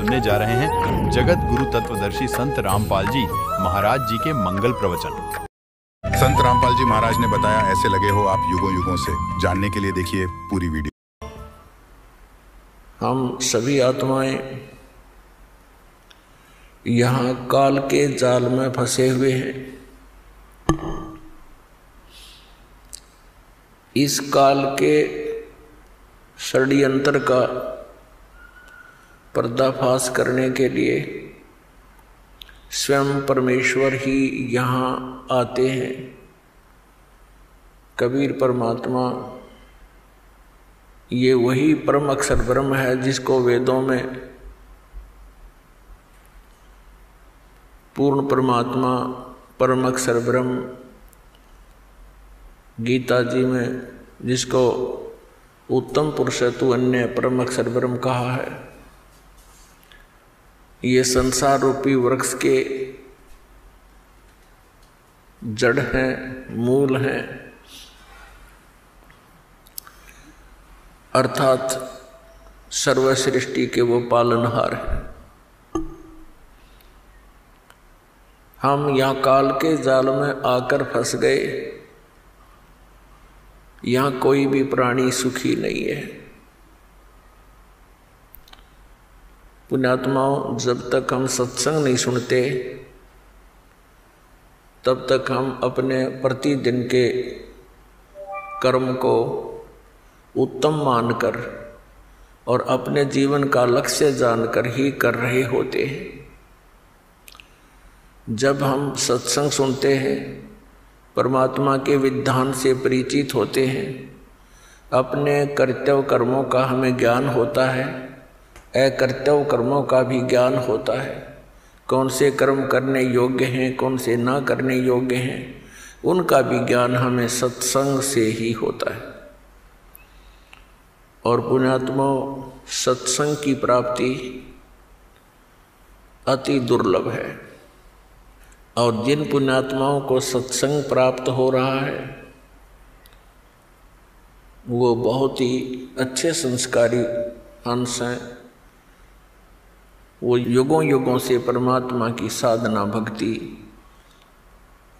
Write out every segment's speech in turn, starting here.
सुनने जा रहे हैं जगत गुरु तत्वदर्शी संत रामपाल जी महाराज जी के मंगल प्रवचन। संत रामपाल जी महाराज ने बताया, ऐसे लगे हो आप युगों युगों से। जानने के लिए देखिए पूरी वीडियो। हम सभी आत्माएं यहाँ काल के जाल में फंसे हुए हैं। इस काल के षड्यंत्र का पर्दाफाश करने के लिए स्वयं परमेश्वर ही यहाँ आते हैं। कबीर परमात्मा ये वही परम अक्षर ब्रह्म है जिसको वेदों में पूर्ण परमात्मा परम अक्षर ब्रह्म, गीता जी में जिसको उत्तम पुरुषत्व अन्य परम अक्षर ब्रह्म कहा है। ये संसार रूपी वृक्ष के जड़ हैं, मूल हैं, अर्थात सर्व सृष्टि के वो पालनहार हैं। हम यहाँ काल के जाल में आकर फंस गए। यहाँ कोई भी प्राणी सुखी नहीं है। पुण्यात्माओं, जब तक हम सत्संग नहीं सुनते तब तक हम अपने प्रतिदिन के कर्म को उत्तम मानकर और अपने जीवन का लक्ष्य जानकर ही कर रहे होते हैं। जब हम सत्संग सुनते हैं, परमात्मा के विधान से परिचित होते हैं, अपने कर्तव्य कर्मों का हमें ज्ञान होता है, अकर्तव्य कर्मों का भी ज्ञान होता है। कौन से कर्म करने योग्य हैं, कौन से ना करने योग्य हैं, उनका भी ज्ञान हमें सत्संग से ही होता है। और पुण्यात्माओं, सत्संग की प्राप्ति अति दुर्लभ है। और जिन पुण्यात्माओं को सत्संग प्राप्त हो रहा है वो बहुत ही अच्छे संस्कारी हंस हैं। वो युगों युगों से परमात्मा की साधना भक्ति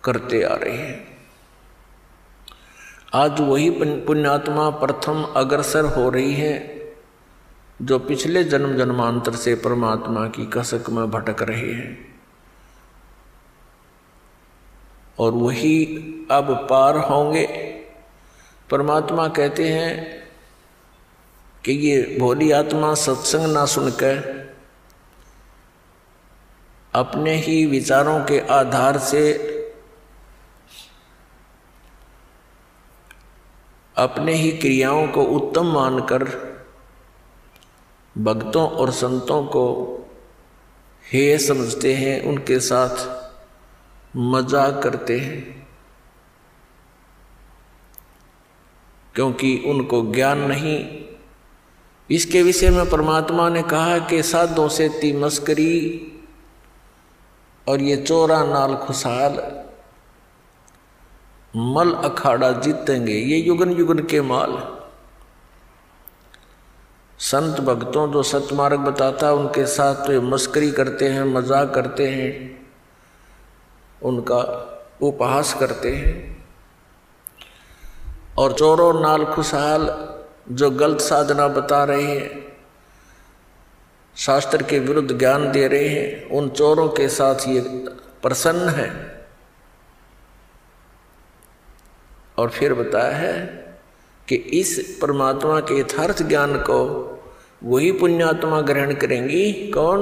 करते आ रहे हैं। आज वही पुण्यात्मा प्रथम अग्रसर हो रही है जो पिछले जन्म जन्मांतर से परमात्मा की कसक में भटक रहे हैं। और वही अब पार होंगे। परमात्मा कहते हैं कि ये भोली आत्मा सत्संग ना सुनकर अपने ही विचारों के आधार से अपने ही क्रियाओं को उत्तम मानकर भक्तों और संतों को हेय समझते हैं, उनके साथ मजाक करते हैं, क्योंकि उनको ज्ञान नहीं। इसके विषय में परमात्मा ने कहा कि साधों से ती मस्करी और ये चोरा नाल खुशहाल मल अखाड़ा जीतेंगे, ये युगन युगन के माल। संत भक्तों जो सतमार्ग बताता उनके साथ तो मस्करी करते हैं, मजाक करते हैं, उनका उपहास करते हैं। और चोरों नाल खुशहाल जो गलत साधना बता रहे हैं, शास्त्र के विरुद्ध ज्ञान दे रहे हैं, उन चोरों के साथ ये प्रसन्न है। और फिर बताया है कि इस परमात्मा के यथार्थ ज्ञान को वही पुण्यात्मा ग्रहण करेंगी। कौन?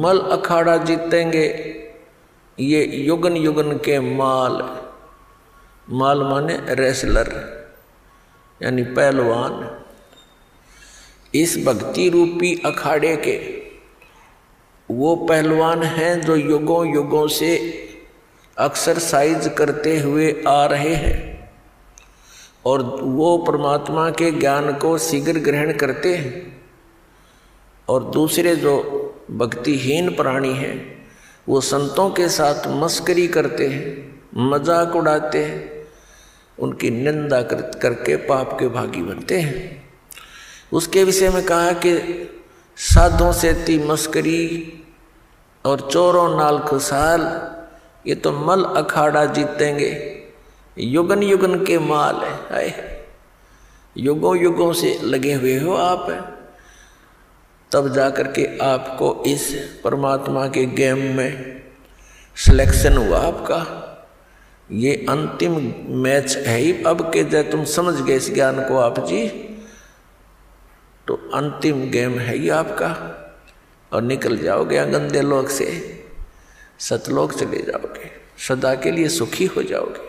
मल अखाड़ा जीतेंगे, ये युगन युगन के माल। माल माने रेसलर यानी पहलवान। इस भक्ति रूपी अखाड़े के वो पहलवान हैं जो युगों युगों से एक्सरसाइज करते हुए आ रहे हैं और वो परमात्मा के ज्ञान को शीघ्र ग्रहण करते हैं। और दूसरे जो भक्तिहीन प्राणी हैं वो संतों के साथ मस्करी करते हैं, मजाक उड़ाते हैं, उनकी निंदा करके पाप के भागी बनते हैं। उसके विषय में कहा कि साधों से ती मस्करी और चोरों नाल खुशहाल, ये तो मल अखाड़ा जीतेंगे, युगन युगन के माल है। युगों युगों से लगे हुए हो आप, तब जाकर के आपको इस परमात्मा के गेम में सिलेक्शन हुआ आपका। ये अंतिम मैच है ही अब के, जब तुम समझ गए इस ज्ञान को आप जी, तो अंतिम गेम है ही आपका, और निकल जाओगे गंदे लोक से, सतलोक चले जाओगे, सदा के लिए सुखी हो जाओगे।